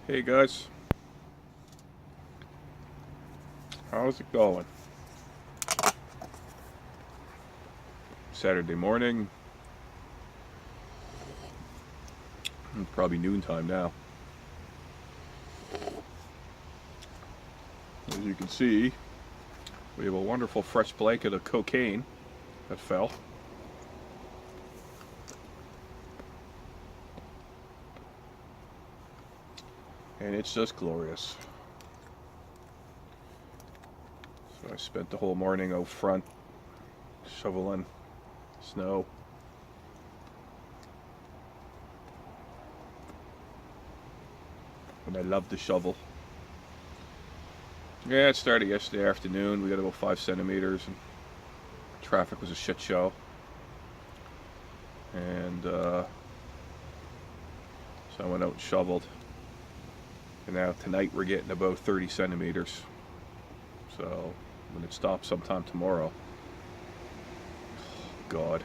Hey guys, how's it going? Saturday morning, probably noontime now. As you can see, we have a wonderful fresh blanket of cocaine that fell. And it's just glorious. So I spent the whole morning out front shoveling snow. And I love the shovel. Yeah, it started yesterday afternoon. We got about 5 centimeters, and traffic was a shit show. And so I went out and shoveled. And now tonight we're getting about 30 centimeters. So when it stops sometime tomorrow, God.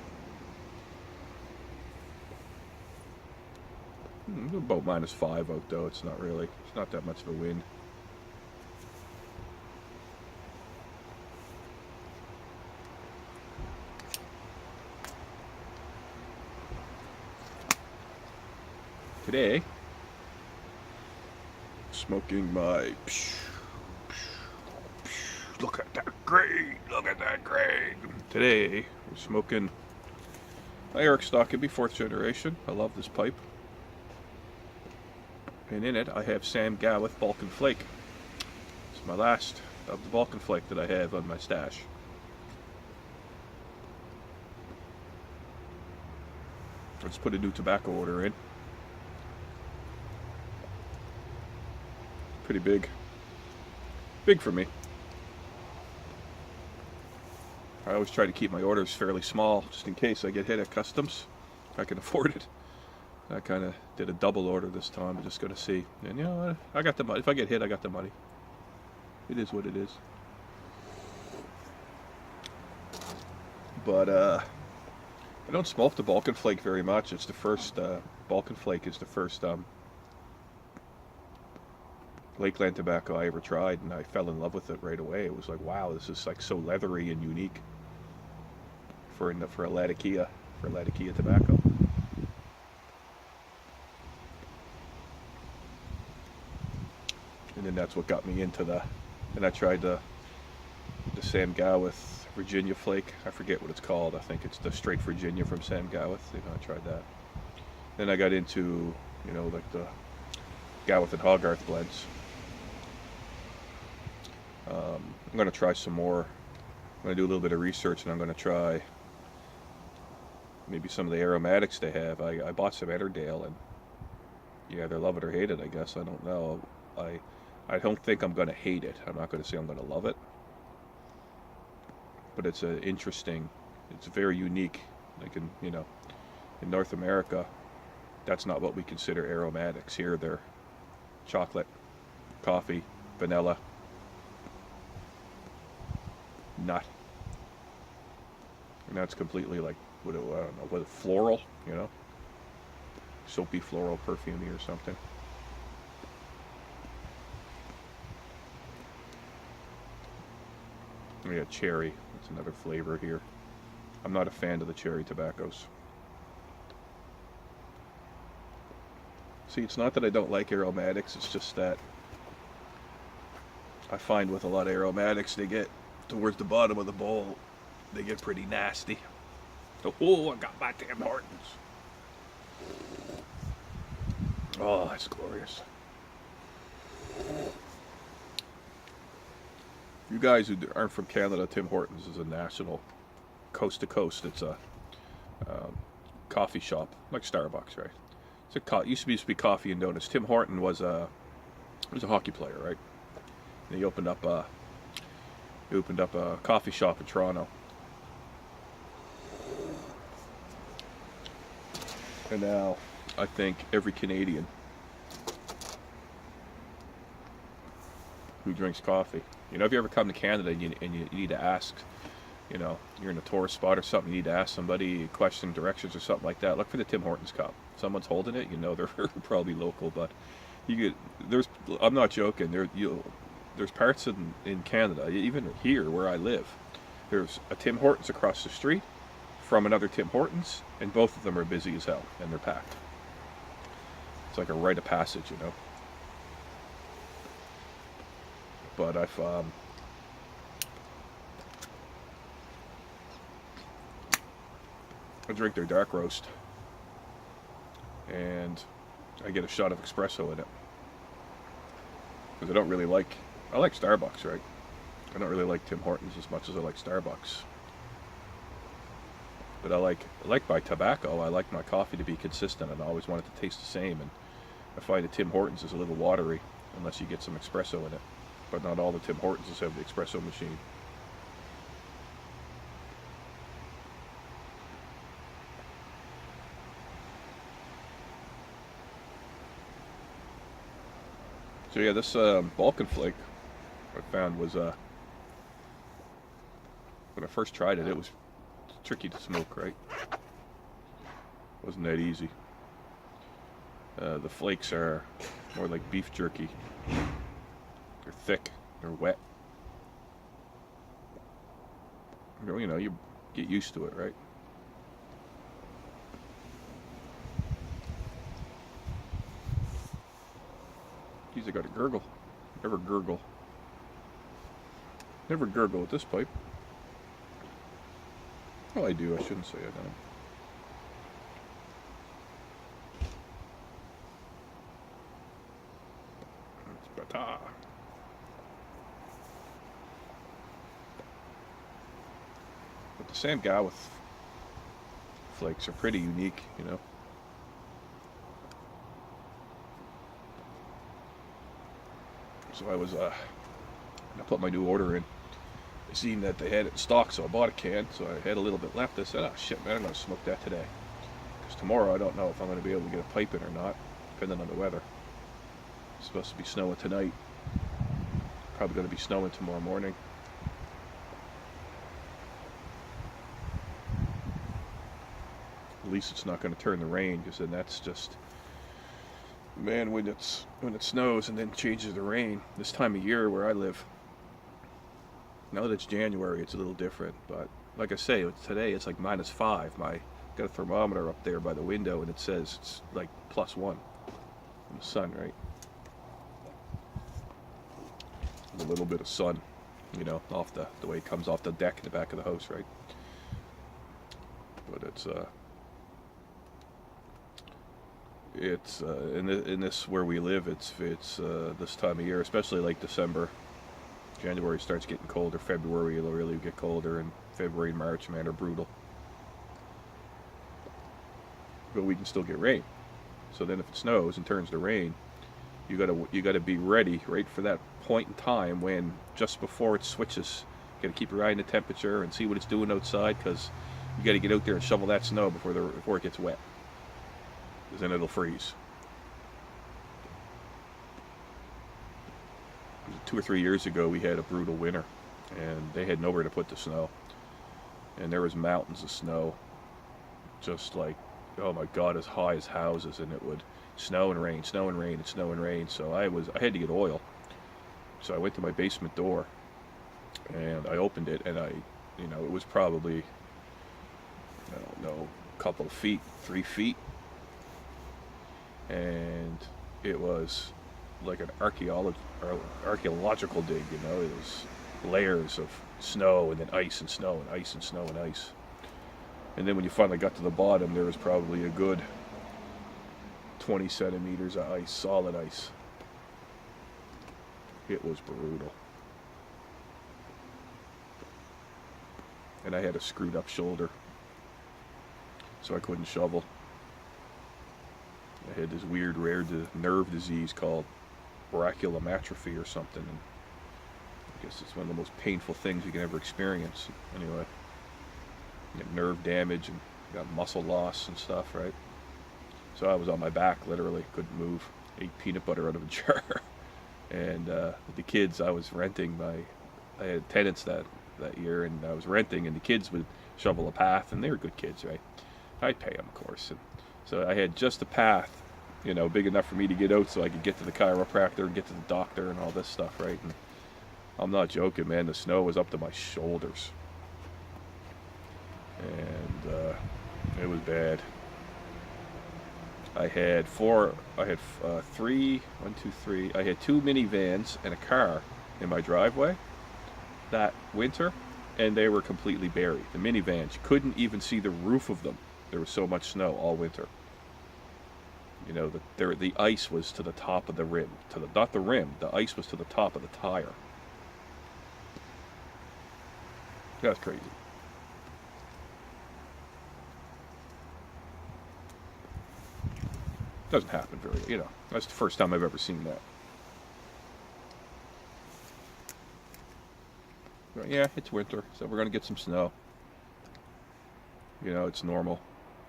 About -5 out though. It's not that much of a wind. Today, smoking my. Look at that grade! Look at that grade! Today, we're smoking my Eric Stockeby 4th generation. I love this pipe. And in it, I have Sam Gawith Balkan Flake. It's my last of the Balkan Flake that I have on my stash. Let's put a new tobacco order in. Pretty big. Big for me. I always try to keep my orders fairly small, just in case I get hit at customs. If I can afford it. I kind of did a double order this time. I'm just going to see. And you know, I got the money. If I get hit, I got the money. It is what it is. But I don't smoke the Balkan Flake very much. It's the first, Balkan Flake is the first Lakeland tobacco I ever tried, and I fell in love with it right away. It was like, wow, this is like so leathery and unique for a Latakia tobacco. And then that's what got me into and I tried the Sam Gawith Virginia Flake. I forget what it's called. I think it's the straight Virginia from Sam Gawith. I tried that. Then I got into, like the Gawith and Hogarth blends. I'm going to try some more. I'm going to do a little bit of research, and I'm going to try maybe some of the aromatics they have. I bought some Etterdale, and yeah, they're love it or hate it, I guess. I don't know. I don't think I'm going to hate it. I'm not going to say I'm going to love it. But it's it's very unique. Like in North America, that's not what we consider aromatics. Here they're chocolate, coffee, vanilla, nut. And that's completely like, I don't know, floral, soapy floral perfumey or something. We got cherry. That's another flavor here. I'm not a fan of the cherry tobaccos. See, it's not that I don't like aromatics, it's just that I find with a lot of aromatics, they get towards the bottom of the bowl, they get pretty nasty. Oh, I got my Tim Hortons. Oh, that's glorious. You guys who aren't from Canada, Tim Hortons is a national, coast to coast. It's a coffee shop, like Starbucks, right? It used to be coffee and donuts. Tim Horton was a hockey player, right? And he opened up a coffee shop in Toronto. And now I think every Canadian who drinks coffee, if you ever come to Canada and you need to ask, you're in a tourist spot or something, you need to ask somebody directions or something like that, look for the Tim Hortons cup. If someone's holding it, they're probably local, but You get there's. I'm not joking. There's parts in Canada, even here where I live. There's a Tim Hortons across the street from another Tim Hortons, and both of them are busy as hell and they're packed. It's like a rite of passage, you know. But I drink their dark roast, and I get a shot of espresso in it because I don't really like. I like Starbucks, right? I don't really like Tim Hortons as much as I like Starbucks. But I like my tobacco. I like my coffee to be consistent, and I always want it to taste the same. And I find that Tim Hortons is a little watery unless you get some espresso in it. But not all the Tim Hortons have the espresso machine. So yeah, this Balkan flake I found was when I first tried it, it was tricky to smoke, right? Wasn't that easy. The flakes are more like beef jerky. They're thick, they're wet. You know, you get used to it, right? Geez, I got a gurgle. Never gurgle. Never gurgle with this pipe. Well, I do. I shouldn't say I don't. It's bata. But the Sam Gawith flakes are pretty unique, you know. So I put my new order in. I seen that they had it in stock, so I bought a can. So I had a little bit left. I said, oh shit, man, I'm going to smoke that today. Because tomorrow I don't know if I'm going to be able to get a pipe in or not, depending on the weather. It's supposed to be snowing tonight. Probably going to be snowing tomorrow morning. At least it's not going to turn to rain, because then that's just, man, when it snows and then changes to rain this time of year where I live. Now that it's January, it's a little different, but like I say, today it's like -5. I got a thermometer up there by the window, and it says it's like +1 in the sun, right? And a little bit of sun, you know, off the way it comes off the deck in the back of the house, right? But it's in this where we live, it's this time of year, especially like December. January starts getting colder. February it'll really get colder, and February and March, man, are brutal. But we can still get rain. So then if it snows and turns to rain, you gotta be ready right for that point in time when just before it switches. You gotta keep your eye on the temperature and see what it's doing outside, because you gotta get out there and shovel that snow before it gets wet, because then it'll freeze. 2 or 3 years ago we had a brutal winter, and they had nowhere to put the snow, and there was mountains of snow, just like, oh my god, as high as houses, and it would snow and rain, snow and rain, and snow and rain. So I had to get oil, so I went to my basement door and I opened it, and it was probably, I don't know, a couple of feet, 3 feet, and it was like an archaeological dig, you know. It was layers of snow and then ice and snow and ice and snow and ice. And then when you finally got to the bottom, there was probably a good 20 centimeters of ice, solid ice. It was brutal. And I had a screwed up shoulder, so I couldn't shovel. I had this weird rare nerve disease called brachial atrophy or something, and I guess it's one of the most painful things you can ever experience. Anyway, you get nerve damage and got muscle loss and stuff, right? So I was on my back, literally, couldn't move. Ate peanut butter out of a jar. And the kids, I was renting I had tenants that year, and I was renting, and the kids would shovel a path, and they were good kids, right? I'd pay them, of course. And so I had just a path, you know, big enough for me to get out so I could get to the chiropractor and get to the doctor and all this stuff, right? And I'm not joking, man. The snow was up to my shoulders. And it was bad. I had I had two minivans and a car in my driveway that winter, and they were completely buried. The minivans, you couldn't even see the roof of them. There was so much snow all winter. You know, the ice was to the top of the rim. Not the rim, the ice was to the top of the tire. That's crazy. Doesn't happen very, you know, that's the first time I've ever seen that. But yeah, it's winter, so we're going to get some snow. You know, it's normal.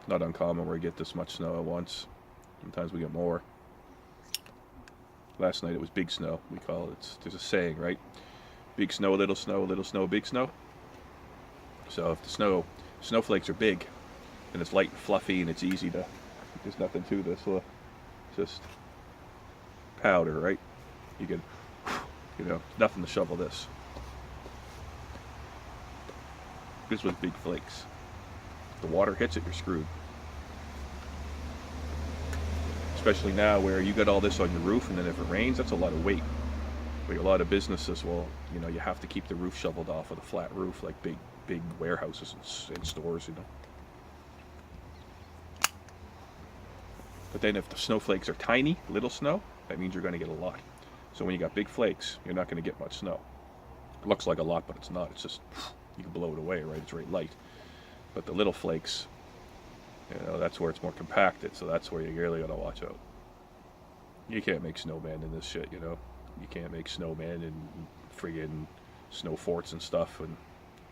Not uncommon where we get this much snow at once. Sometimes we get more. Last night it was big snow, we call it. There's a saying, right? Big snow, little snow, little snow, big snow. So if the snowflakes are big, and it's light and fluffy and it's easy to, there's nothing to this, just powder, right? You can, you know, nothing to shovel this. This was big flakes. If the water hits it, you're screwed. Especially now where you got all this on your roof, and then if it rains, that's a lot of weight. Like a lot of businesses, well, you know, you have to keep the roof shoveled off with a flat roof, like big warehouses and stores, you know. But then if the snowflakes are tiny, little snow, that means you're going to get a lot. So when you got big flakes, you're not going to get much snow. It looks like a lot, but it's not. It's just, you can blow it away, right? It's very light. But the little flakes, you know, that's where it's more compacted, so that's where you really got to watch out. You can't make snowman in this shit, you know. You can't make snowman in friggin' snow forts and stuff, and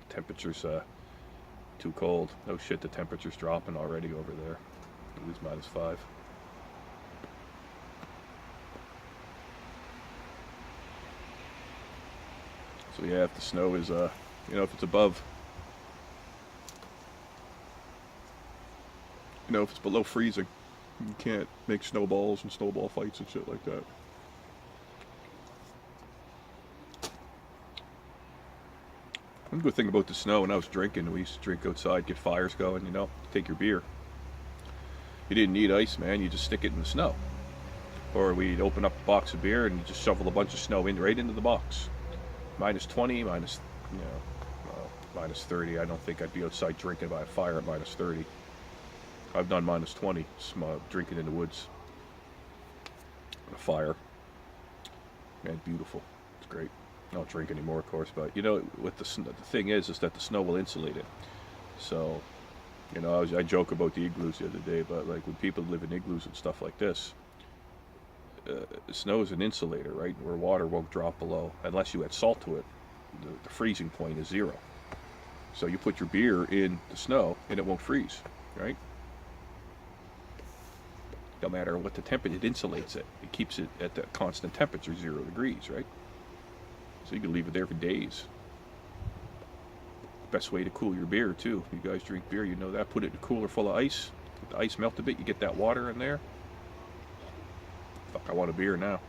temperatures too cold. No shit, the temperature's dropping already over there. At least -5. So yeah, if the snow is, you know, if it's above, you know, if it's below freezing, you can't make snowballs and snowball fights and shit like that. One good thing about the snow, when I was drinking, we used to drink outside, get fires going, you know, take your beer. You didn't need ice, man, you just stick it in the snow. Or we'd open up a box of beer and you just shovel a bunch of snow in right into the box. -20, minus, you know, -30. I don't think I'd be outside drinking by a fire at -30. I've done -20, drinking in the woods. A fire. Man, beautiful. It's great. I don't drink anymore, of course, but you know, with the thing is that the snow will insulate it. So, you know, I joke about the igloos the other day, but like when people live in igloos and stuff like this, snow is an insulator, right? Where water won't drop below, unless you add salt to it. The freezing point is 0. So you put your beer in the snow and it won't freeze, right? No matter what the temperature, it insulates it. It keeps it at the constant temperature, 0 degrees, right? So you can leave it there for days. Best way to cool your beer, too. If you guys drink beer, you know that. Put it in a cooler full of ice. Let the ice melt a bit. You get that water in there. Fuck, I want a beer now.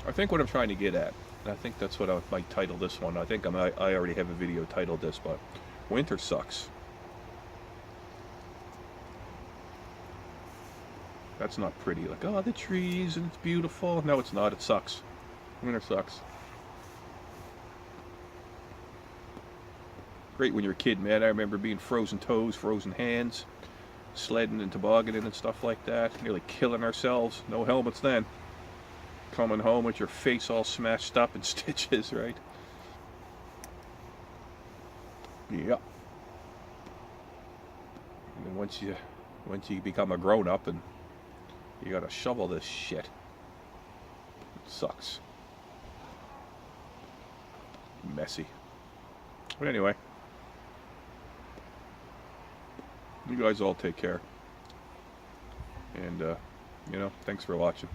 I think what I'm trying to get at, and I think that's what I might title this one. I think I already have a video titled this, but winter sucks. That's not pretty. Like, oh, the trees and it's beautiful. No, it's not. It sucks. Winter sucks. Great when you're a kid, man. I remember being frozen toes, frozen hands, sledding and tobogganing and stuff like that. Nearly killing ourselves. No helmets then. Coming home with your face all smashed up in stitches, right? Yeah. And then once you become a grown-up and you gotta shovel this shit. It sucks. Messy. But anyway. You guys all take care. And, you know, thanks for watching.